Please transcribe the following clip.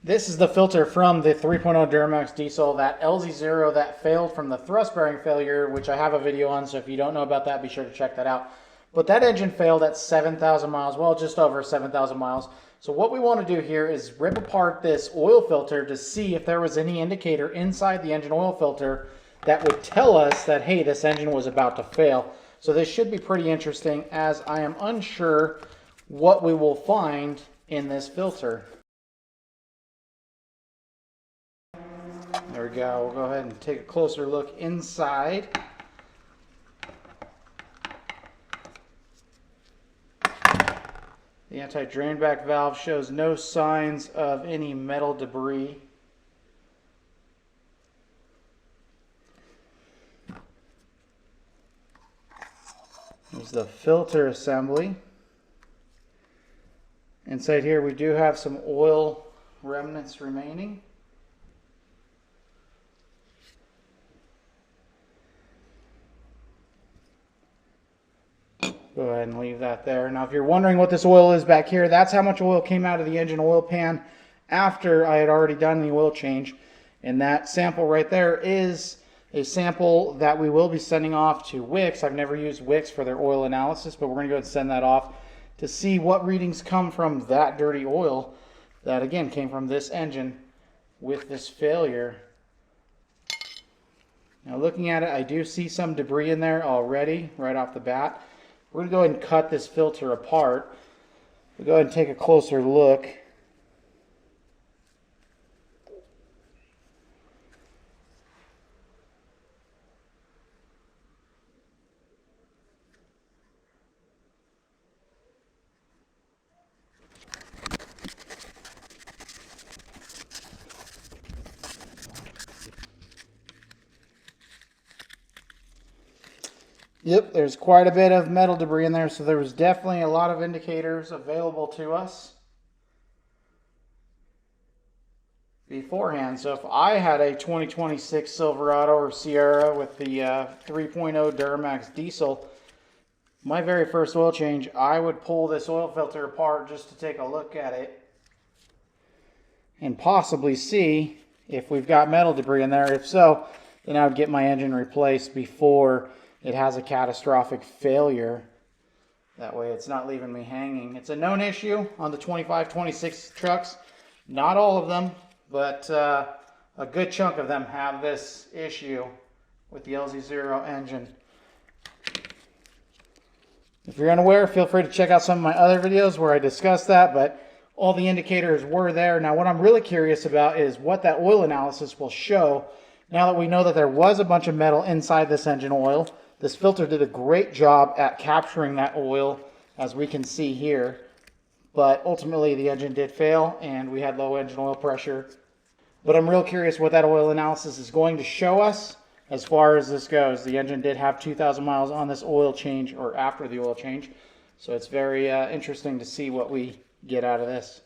This is the filter from the 3.0 Duramax diesel, that LZ0 that failed from the thrust bearing failure, which I have a video on, so if you don't know about that, be sure to check that out. But that engine failed at 7,000 miles, well, just over 7,000 miles. So what we want to do here is rip apart this oil filter to see if there was any indicator inside the engine oil filter that would tell us that, hey, this engine was about to fail. So this should be pretty interesting, as I am unsure what we will find in this filter. There we go. We'll go ahead and take a closer look inside. The anti-drain back valve shows no signs of any metal debris. There's the filter assembly. Inside here we do have some oil remnants remaining. Go ahead and leave that there. Now if you're wondering what this oil is back here, that's how much oil came out of the engine oil pan after I had already done the oil change. And that sample right there is a sample that we will be sending off to Wix. I've never used Wix for their oil analysis, but we're going to go ahead and send that off to see what readings come from that dirty oil that, again, came from this engine with this failure. Now looking at it, I do see some debris in there already right off the bat. We're going to go ahead and cut this filter apart. We'll go ahead and take a closer look. Yep, there's quite a bit of metal debris in there, so there was definitely a lot of indicators available to us beforehand. So if I had a 2026 Silverado or Sierra with the 3.0 Duramax diesel, my very first oil change, I would pull this oil filter apart just to take a look at it and possibly see if we've got metal debris in there. If so, then I would get my engine replaced before it has a catastrophic failure. That way it's not leaving me hanging. It's a known issue on the 25, 26 trucks. Not all of them, but a good chunk of them have this issue with the LZ0 engine. If you're unaware, feel free to check out some of my other videos where I discuss that, but all the indicators were there. Now what I'm really curious about is what that oil analysis will show now that we know that there was a bunch of metal inside this engine oil. This filter did a great job at capturing that oil, as we can see here, but ultimately the engine did fail and we had low engine oil pressure. But I'm real curious what that oil analysis is going to show us as far as this goes. The engine did have 2,000 miles on this oil change, or after the oil change, so it's very interesting to see what we get out of this.